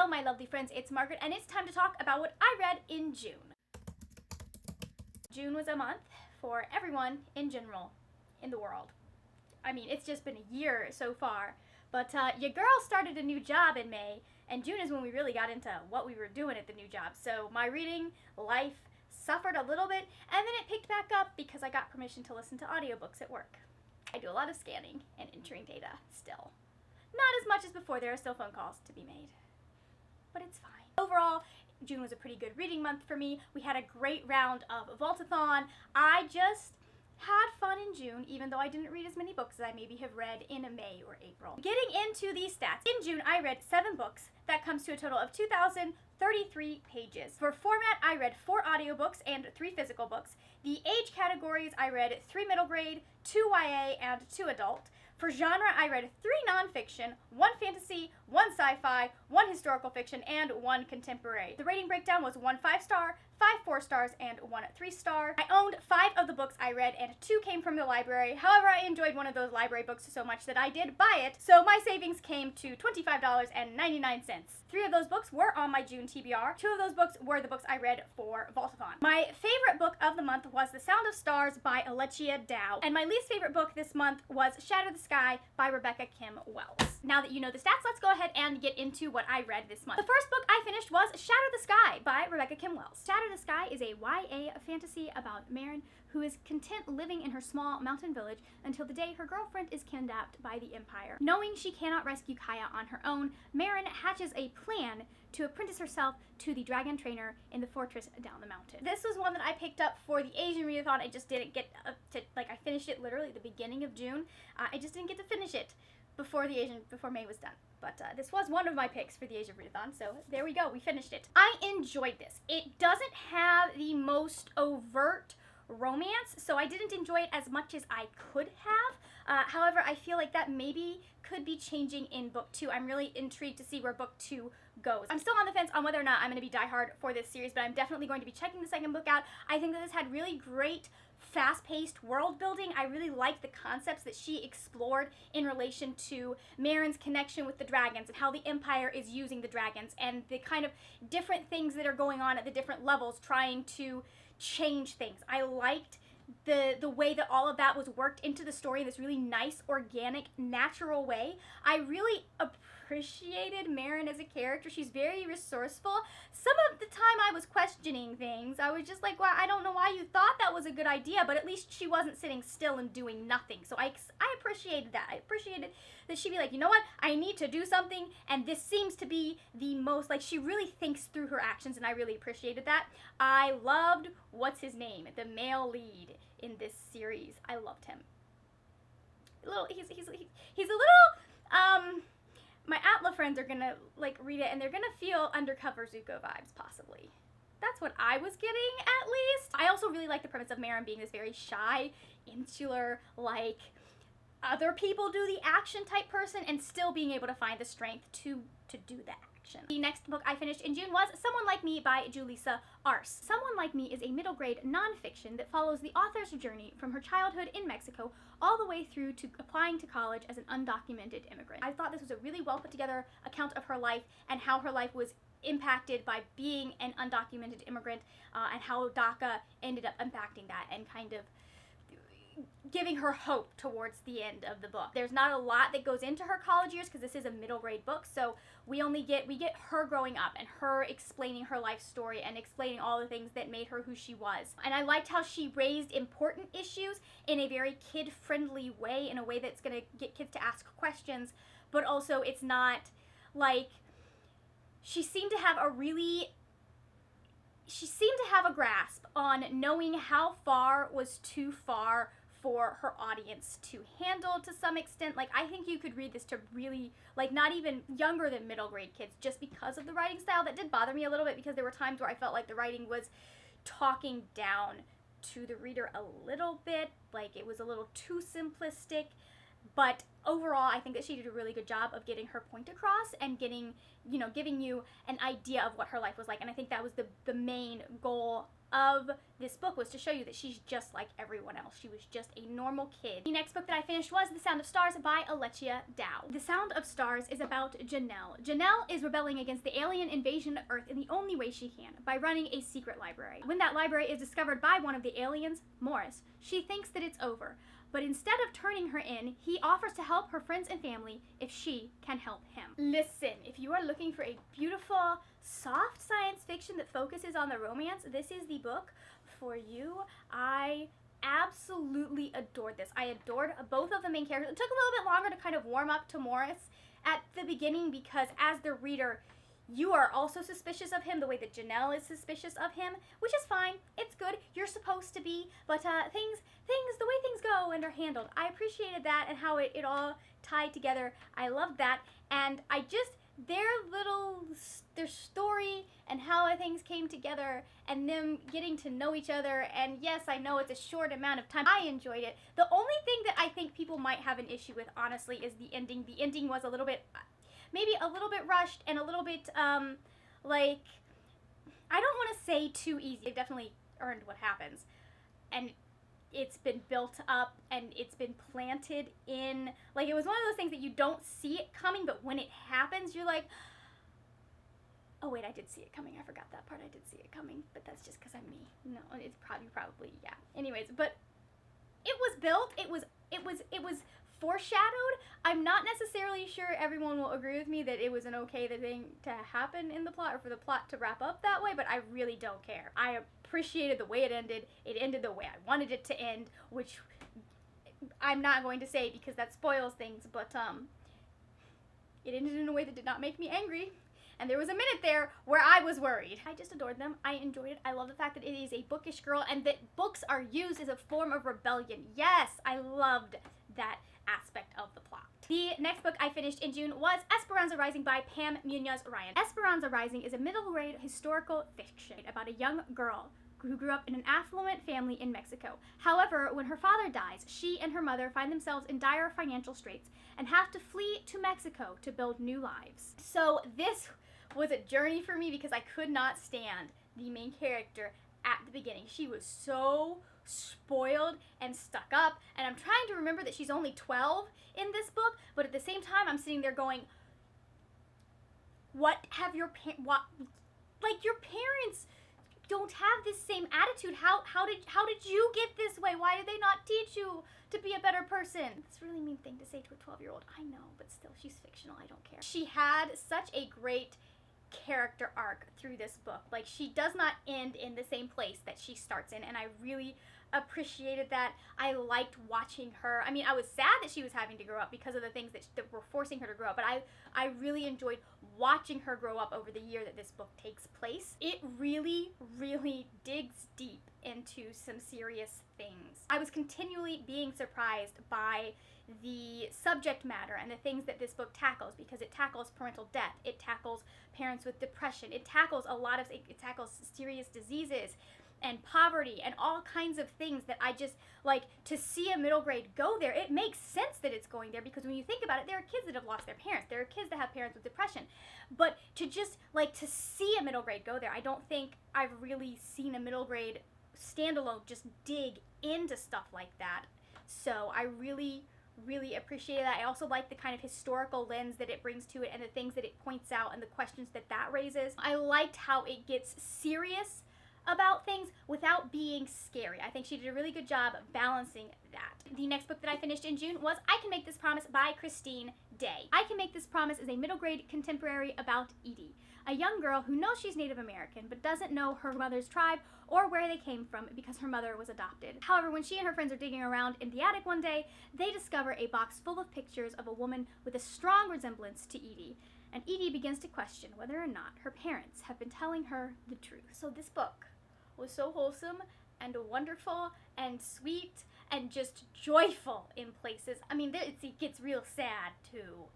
Hello, my lovely friends, it's Margaret, and it's time to talk about what I read in June. June was a month for everyone in general in the world. I mean, it's just been a year so far, but your girl started a new job in May, and June is when we really got into what we were doing at the new job. So my reading life suffered a little bit, and then it picked back up because I got permission to listen to audiobooks at work. I do a lot of scanning and entering data still. Not as much as before, there are still phone calls to be made, but it's fine. Overall, June was a pretty good reading month for me. We had a great round of Vaultathon. I just had fun in June, even though I didn't read as many books as I maybe have read in May or April. Getting into these stats, in June I read 7 books. That comes to a total of 2,033 pages. For format, I read 4 audiobooks and 3 physical books. The age categories, I read 3 middle grade, 2 YA, and 2 adult. For genre, I read 3 nonfiction, 1 fantasy, 1 sci-fi, 1 historical fiction, and 1 contemporary. The rating breakdown was 1 5-star, 5 4-stars, and 1 3-star. I owned 5 of the books I read, and 2 came from the library. However, I enjoyed one of those library books so much that I did buy it, so my savings came to $25.99. 3 of those books were on my June TBR. 2 of those books were the books I read for Vaultathon. My favorite book of the month was The Sound of Stars by Alechia Dow, and my least favorite book this month was Shatter the Sky by Rebecca Kim Wells. Now that you know the stats, let's go ahead and get into what I read this month. The first book I finished was Shatter the Sky by Rebecca Kim Wells. Shatter the Sky is a YA fantasy about Marin, who is content living in her small mountain village until the day her girlfriend is kidnapped by the Empire. Knowing she cannot rescue Kaya on her own, Marin hatches a plan to apprentice herself to the dragon trainer in the fortress down the mountain. This was one that I picked up for the Asian readathon. I just didn't get up to, I finished it literally at the beginning of June. I just didn't get to finish it before May was done. But this was one of my picks for the Asian readathon, so there we go, we finished it. I enjoyed this. It doesn't have the most overt romance, so I didn't enjoy it as much as I could have. However, I feel like that maybe could be changing in book 2. I'm really intrigued to see where book 2 goes. I'm still on the fence on whether or not I'm going to be diehard for this series, but I'm definitely going to be checking the second book out. I think that this had really great fast-paced world building. I really liked the concepts that she explored in relation to Marin's connection with the dragons and how the Empire is using the dragons and the kind of different things that are going on at the different levels trying to change things. I liked the way that all of that was worked into the story in this really nice, organic, natural way. I really appreciated Marin as a character. She's very resourceful. Some of the time I was questioning things. I was just like, well, I don't know why you thought that was a good idea, but at least she wasn't sitting still and doing nothing. So I appreciated that. I appreciated that she'd be like, you know what, I need to do something, and this seems to be the most, like, she really thinks through her actions, and I really appreciated that. I loved, what's his name, the male lead in this series. I loved him. He's a little, my Atla friends are gonna, like, read it, and they're gonna feel undercover Zuko vibes, possibly. That's what I was getting, at least. I also really like the premise of Marin being this very shy, insular, like, other people do the action type person, and still being able to find the strength to do that action. The next book I finished in June was Someone Like Me by Julissa Arce. Someone Like Me is a middle grade nonfiction that follows the author's journey from her childhood in Mexico all the way through to applying to college as an undocumented immigrant. I thought this was a really well put together account of her life and how her life was impacted by being an undocumented immigrant and how DACA ended up impacting that and kind of giving her hope towards the end of the book. There's not a lot that goes into her college years because this is a middle grade book, so we get her growing up and her explaining her life story and explaining all the things that made her who she was. And I liked how she raised important issues in a very kid-friendly way, in a way that's gonna get kids to ask questions, but also it's not like, she seemed to have a grasp on knowing how far was too far for her audience to handle to some extent. Like, I think you could read this to really, like, not even younger than middle grade kids just because of the writing style. That did bother me a little bit because there were times where I felt like the writing was talking down to the reader a little bit, like it was a little too simplistic. But overall, I think that she did a really good job of getting her point across and giving you an idea of what her life was like. And I think that was the main goal of this book was to show you that she's just like everyone else. She was just a normal kid. The next book that I finished was The Sound of Stars by Alechia Dow. The Sound of Stars is about Janelle. Janelle is rebelling against the alien invasion of Earth in the only way she can, by running a secret library. When that library is discovered by one of the aliens, Morris, she thinks that it's over. But instead of turning her in, he offers to help her friends and family if she can help him. Listen, if you are looking for a beautiful, soft science fiction that focuses on the romance, this is the book for you. I absolutely adored this. I adored both of the main characters. It took a little bit longer to kind of warm up to Morris at the beginning because as the reader, you are also suspicious of him the way that Janelle is suspicious of him, which is fine. It's good. You're supposed to be, but the way things go and are handled, I appreciated that and how it all tied together. I loved that, and their story and how things came together and them getting to know each other, and yes, I know it's a short amount of time. I enjoyed it. The only thing that I think people might have an issue with, honestly, is the ending. The ending was a little bit, maybe a little bit rushed and a little bit, like, I don't want to say too easy. It definitely earned what happens. And it's been built up and it's been planted in, like, it was one of those things that you don't see it coming, but when it happens, you're like, oh wait, I did see it coming. I forgot that part. I did see it coming, but that's just because I'm me. No, it's probably, yeah. Anyways, but it was built. It was foreshadowed. I'm not necessarily sure everyone will agree with me that it was an okay thing to happen in the plot or for the plot to wrap up that way, but I really don't care. I appreciated the way it ended. It ended the way I wanted it to end, which I'm not going to say because that spoils things, but it ended in a way that did not make me angry. And there was a minute there where I was worried. I just adored them. I enjoyed it. I love the fact that it is a bookish girl and that books are used as a form of rebellion. Yes, I loved that aspect of the plot. The next book I finished in June was Esperanza Rising by Pam Munoz Ryan. Esperanza Rising is a middle-grade historical fiction about a young girl who grew up in an affluent family in Mexico. However, when her father dies, she and her mother find themselves in dire financial straits and have to flee to Mexico to build new lives. So this was a journey for me because I could not stand the main character at the beginning. She was so spoiled and stuck up, and I'm trying to remember that she's only 12 in this book, but at the same time I'm sitting there going, your parents don't have this same attitude. How did you get this way? Why did they not teach you to be a better person? It's a really mean thing to say to a 12-year-old. I know, but still, she's fictional. I don't care. She had such a great character arc through this book. Like, she does not end in the same place that she starts in, and I really appreciated that. I liked watching her. I mean, I was sad that she was having to grow up because of the things that were forcing her to grow up, but I really enjoyed watching her grow up over the year that this book takes place. It really, really digs deep into some serious things. I was continually being surprised by the subject matter and the things that this book tackles, because it tackles parental death, it tackles parents with depression, it tackles serious diseases and poverty and all kinds of things that I just, like, to see a middle grade go there, it makes sense that it's going there, because when you think about it, there are kids that have lost their parents, there are kids that have parents with depression, but to just, like, to see a middle grade go there, I don't think I've really seen a middle grade standalone just dig into stuff like that. So I really appreciated that. I also like the kind of historical lens that it brings to it and the things that it points out and the questions that raises. I liked how it gets serious about things without being scary. I think she did a really good job balancing that. The next book that I finished in June was I Can Make This Promise by Christine Day. I Can Make This Promise is a middle grade contemporary about Edie, a young girl who knows she's Native American but doesn't know her mother's tribe or where they came from because her mother was adopted. However, when she and her friends are digging around in the attic one day, they discover a box full of pictures of a woman with a strong resemblance to Edie, and Edie begins to question whether or not her parents have been telling her the truth. So this book was so wholesome and wonderful and sweet and just joyful in places. I mean, it gets real sad too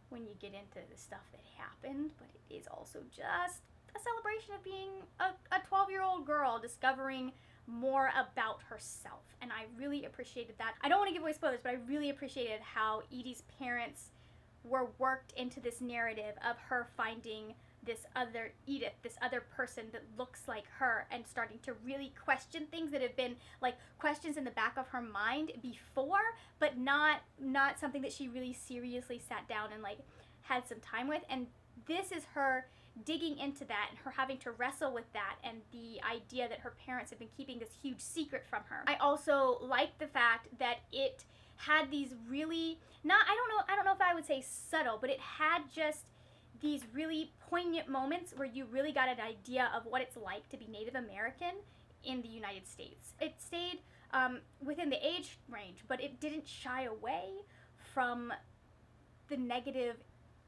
when you get into the stuff that happened, but it is also just a celebration of being a 12-year-old girl discovering more about herself, and I really appreciated that. I don't want to give away spoilers, but I really appreciated how Edie's parents were worked into this narrative of her finding this other Edith, this other person that looks like her, and starting to really question things that have been like questions in the back of her mind before, but not something that she really seriously sat down and like had some time with. And this is her digging into that and her having to wrestle with that and the idea that her parents have been keeping this huge secret from her. I also like the fact that it had these really, I don't know if I would say subtle, but it had just these really poignant moments where you really got an idea of what it's like to be Native American in the United States. It stayed within the age range, but it didn't shy away from the negative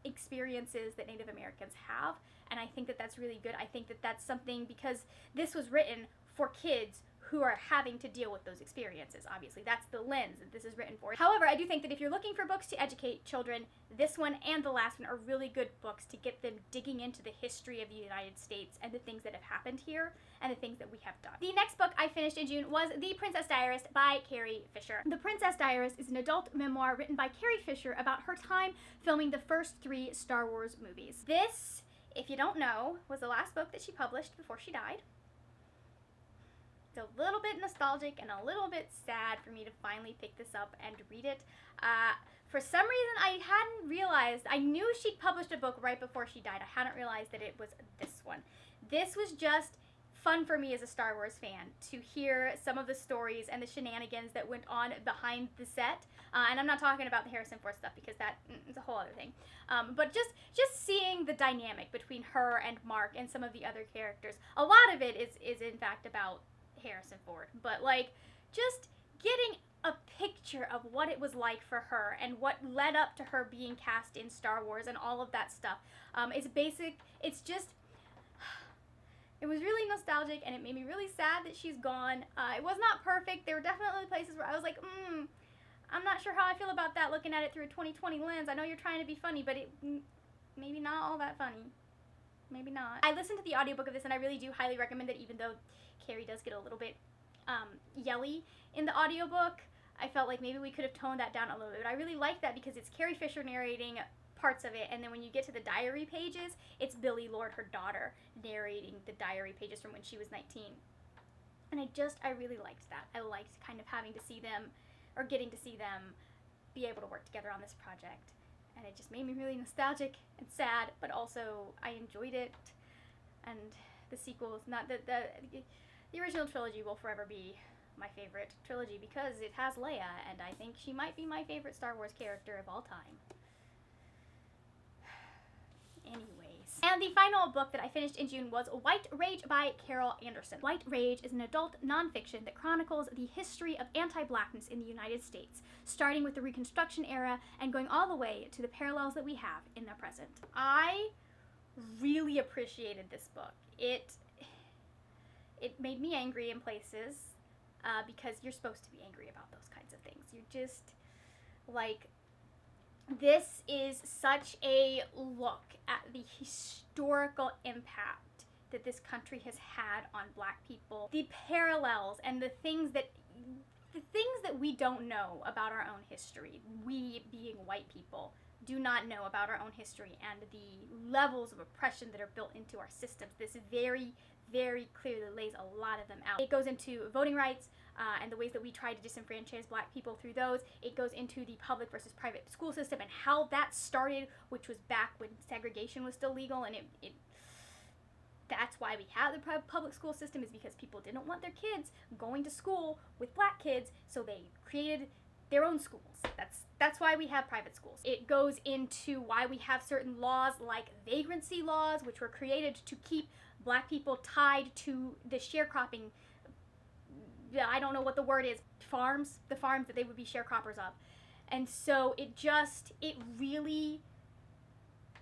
experiences that Native Americans have, and I think that that's really good. I think that that's something, because this was written for kids who are having to deal with those experiences. Obviously, that's the lens that this is written for. However, I do think that if you're looking for books to educate children, this one and the last one are really good books to get them digging into the history of the United States and the things that have happened here and the things that we have done. The next book I finished in June was The Princess Diarist by Carrie Fisher. The Princess Diarist is an adult memoir written by Carrie Fisher about her time filming the first 3 Star Wars movies. This, if you don't know, was the last book that she published before she died. It's a little bit nostalgic and a little bit sad for me to finally pick this up and read it. For some reason, I hadn't realized, I knew she'd published a book right before she died. I hadn't realized that it was this one. This was just fun for me as a Star Wars fan to hear some of the stories and the shenanigans that went on behind the set. And I'm not talking about the Harrison Ford stuff because that is a whole other thing. But just seeing the dynamic between her and Mark and some of the other characters. A lot of it is in fact about Harrison Ford, but like just getting a picture of what it was like for her and what led up to her being cast in Star Wars and all of that stuff. It's just, it was really nostalgic, and it made me really sad that she's gone. It was not perfect. There were definitely places where I was like, I'm not sure how I feel about that looking at it through a 2020 lens. I know you're trying to be funny, but it maybe not all that funny. Maybe not. I listened to the audiobook of this, and I really do highly recommend it, even though Carrie does get a little bit yelly in the audiobook. I felt like maybe we could have toned that down a little bit. I really like that because it's Carrie Fisher narrating parts of it, and then when you get to the diary pages, it's Billie Lourd, her daughter, narrating the diary pages from when she was 19. And I really liked that. I liked kind of having to see them, or getting to see them, be able to work together on this project. And it just made me really nostalgic and sad, but also I enjoyed it. And the sequels, not the original trilogy will forever be my favorite trilogy because it has Leia, and I think she might be my favorite Star Wars character of all time. Anyways. And the final book that I finished in June was White Rage by Carol Anderson. White Rage is an adult nonfiction that chronicles the history of anti-blackness in the United States, starting with the Reconstruction era and going all the way to the parallels that we have in the present. I really appreciated this book. It made me angry in places because you're supposed to be angry about those kinds of things. You're just like, this is such a look at the historical impact that this country has had on Black people, the parallels and the things that we don't know about our own history. We, being white people, do not know about our own history and the levels of oppression that are built into our systems. This very, very clearly lays a lot of them out. It goes into voting rights and the ways that we try to disenfranchise Black people through those. It goes into the public versus private school system and how that started, which was back when segregation was still legal, and that's why we have the public school system, is because people didn't want their kids going to school with Black kids, so they created their own schools. That's why we have private schools. It goes into why we have certain laws like vagrancy laws, which were created to keep Black people tied to the sharecropping, I don't know what the word is, the farms that they would be sharecroppers of. And so it really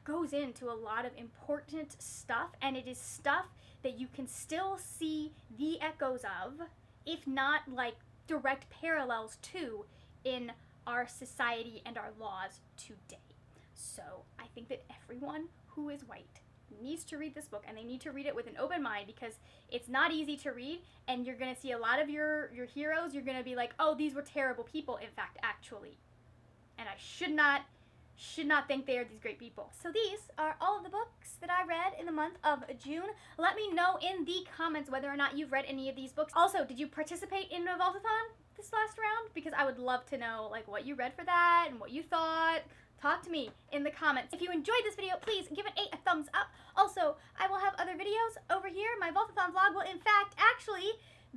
goes into a lot of important stuff, and it is stuff that you can still see the echoes of, if not like direct parallels to, in our society and our laws today. So I think that everyone who is white needs to read this book, and they need to read it with an open mind, because it's not easy to read, and you're going to see a lot of your heroes, you're going to be like, oh, these were terrible people, in fact, actually. And I should not should not think they are these great people. So these are all of the books that I read in the month of June. Let me know in the comments whether or not you've read any of these books. Also, did you participate in a Vaultathon this last round? Because I would love to know like what you read for that and what you thought. Talk to me in the comments. If you enjoyed this video, please give it a thumbs up. Also, I will have other videos over here. My Vaultathon vlog will in fact actually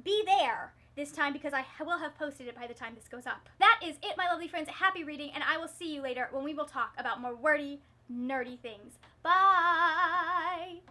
be there this time because I will have posted it by the time this goes up. That is it, my lovely friends. Happy reading, and I will see you later when we will talk about more wordy, nerdy things. Bye!